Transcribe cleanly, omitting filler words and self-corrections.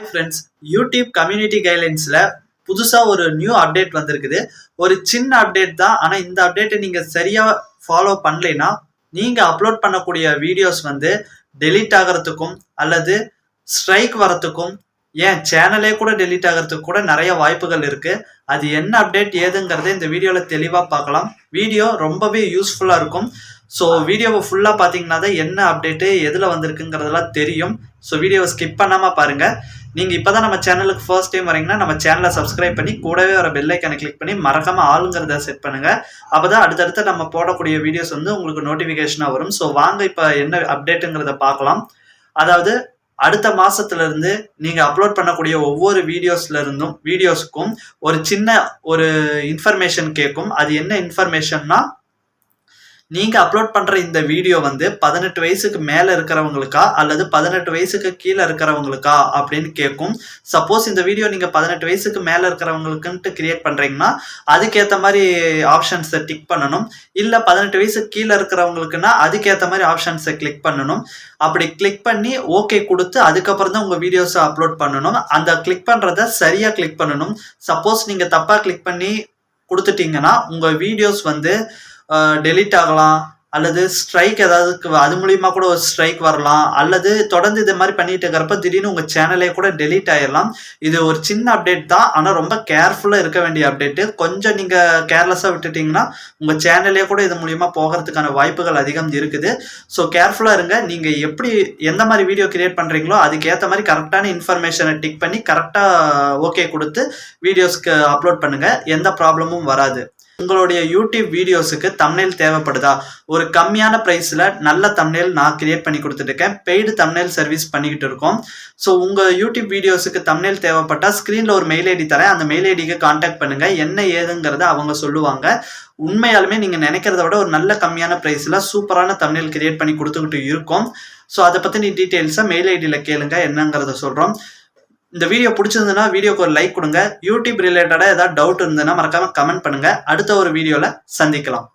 Friends, YouTube community கைட்லைன்ஸ்ல புதுசா ஒரு new update வந்திருக்குது. ஒரு சின்ன அப்டேட் தான். ஆனா இந்த அப்டேட்டை நீங்க சரியா ஃபாலோ பண்ணலைன்னா நீங்க அப்லோட் பண்ணக்கூடிய வீடியோஸ் டெலீட் ஆகிறதுக்கும் அல்லது ஸ்ட்ரைக் வரத்துக்கும் ஏன் சேனலே கூட டெலீட் ஆகிறதுக்கு கூட நிறைய வாய்ப்புகள் இருக்கு. அது என்ன அப்டேட் ஏதுங்கிறத இந்த வீடியோல தெளிவா பார்க்கலாம். வீடியோ ரொம்பவே யூஸ்ஃபுல்லா இருக்கும். ஸோ வீடியோவை ஃபுல்லா பார்த்தீங்கன்னா தான் என்ன அப்டேட்டு எதுல வந்திருக்குங்கிறதெல்லாம் தெரியும். ஸோ வீடியோவை ஸ்கிப் பண்ணாம பாருங்க. நீங்க இப்பதான் நம்ம சேனலுக்கு ஃபர்ஸ்ட் டைம் வரீங்கன்னா நம்ம சேனலை சப்ஸ்கிரைப் பண்ணி கூடவே வர பெல் ஐக்கானை கிளிக் பண்ணி மறக்காம ஆளுங்கிறத செட் பண்ணுங்க. அப்பதான் அடுத்தடுத்து நம்ம போடக்கூடிய வீடியோஸ் உங்களுக்கு நோட்டிபிகேஷனா வரும். ஸோ வாங்க இப்ப என்ன அப்டேட்டுங்கிறத பார்க்கலாம். அதாவது அடுத்த மாசத்துல இருந்து நீங்க அப்லோட் பண்ணக்கூடிய ஒவ்வொரு வீடியோஸ்க்கும் ஒரு சின்ன ஒரு இன்ஃபர்மேஷன் கேட்கும். அது என்ன இன்ஃபர்மேஷன்னா, நீங்க அப்லோட் பண்ற இந்த வீடியோ 18 வயசுக்கு மேல இருக்கிறவங்களுக்கா அல்லது 18 வயசுக்கு கீழே இருக்கிறவங்களுக்கா அப்படின்னு கேட்கும். சப்போஸ் இந்த வீடியோ நீங்க 18 வயசுக்கு மேல இருக்கிறவங்களுக்குன்ட்டு கிரியேட் பண்றீங்கன்னா அதுக்கேற்ற மாதிரி ஆப்ஷன்ஸை டிக் பண்ணணும். இல்ல 18 வயசுக்கு கீழே இருக்கிறவங்களுக்குன்னா அதுக்கேற்ற மாதிரி ஆப்ஷன்ஸை கிளிக் பண்ணணும். அப்படி கிளிக் பண்ணி ஓகே கொடுத்து அதுக்கப்புறம் தான் உங்க வீடியோஸை அப்லோட் பண்ணணும். அந்த கிளிக் பண்றத சரியா கிளிக் பண்ணணும். சப்போஸ் நீங்க தப்பா கிளிக் பண்ணி கொடுத்துட்டீங்கன்னா உங்க வீடியோஸ் டெலீட் ஆகலாம் அல்லது ஸ்ட்ரைக் ஏதாவது அது மூலியமா கூட ஒரு ஸ்ட்ரைக் வரலாம். அல்லது தொடர்ந்து இது மாதிரி பண்ணிட்டு இருக்கிறப்ப திடீர்னு உங்க சேனலே கூட டெலீட் ஆயிடலாம். இது ஒரு சின்ன அப்டேட் தான். ஆனா ரொம்ப கேர்ஃபுல்லா இருக்க வேண்டிய அப்டேட். கொஞ்சம் நீங்க கேர்லெஸ்ஸா விட்டுட்டீங்கன்னா உங்க சேனலே கூட இது மூலியமா போகிறதுக்கான வாய்ப்புகள் அதிகம் இருக்குது. ஸோ கேர்ஃபுல்லா இருங்க. நீங்க எந்த மாதிரி வீடியோ கிரியேட் பண்றீங்களோ அதுக்கேற்ற மாதிரி கரெக்டான இன்ஃபர்மேஷனை டிக் பண்ணி கரெக்டா ஓகே கொடுத்து வீடியோஸ்க்கு அப்லோட் பண்ணுங்க. எந்த ப்ராப்ளமும் வராது. உங்களுடைய யூடியூப் வீடியோஸுக்கு தம்ப்நெயில் தேவைப்படுதா? ஒரு கம்மியான பிரைஸ்ல நல்ல தம்ப்நெயில் நான் கிரியேட் பண்ணி கொடுத்துட்டு இருக்கேன். பெய்டு தம்ப்நெயில் சர்வீஸ் பண்ணிக்கிட்டு இருக்கோம். ஸோ உங்க யூடியூப் வீடியோஸுக்கு தம்ப்நெயில் தேவைப்பட்டா ஸ்கிரீன்ல ஒரு மெயில் ஐடி தரேன். அந்த மெயில் ஐடிக்கு கான்டாக்ட் பண்ணுங்க. என்ன ஏதுங்கிறத அவங்க சொல்லுவாங்க. உண்மையாலுமே நீங்க நினைக்கிறத விட ஒரு நல்ல கம்மியான பிரைஸ்ல சூப்பரான தம்ப்நெயில் கிரியேட் பண்ணி கொடுத்துக்கிட்டு இருக்கோம். ஸோ அதை பத்தி டீட்டெயில்ஸை மெயில் ஐடியில கேளுங்க, என்னங்கிறத சொல்றோம். இந்த வீடியோ பிடிச்சிருந்ததுன்னா வீடியோக்கு ஒரு லைக் கொடுங்க. யூடியூப் ரிலேட்டடா ஏதாவது டவுட் இருந்ததுன்னா மறக்காம கமெண்ட் பண்ணுங்க. அடுத்த ஒரு வீடியோல சந்திக்கலாம்.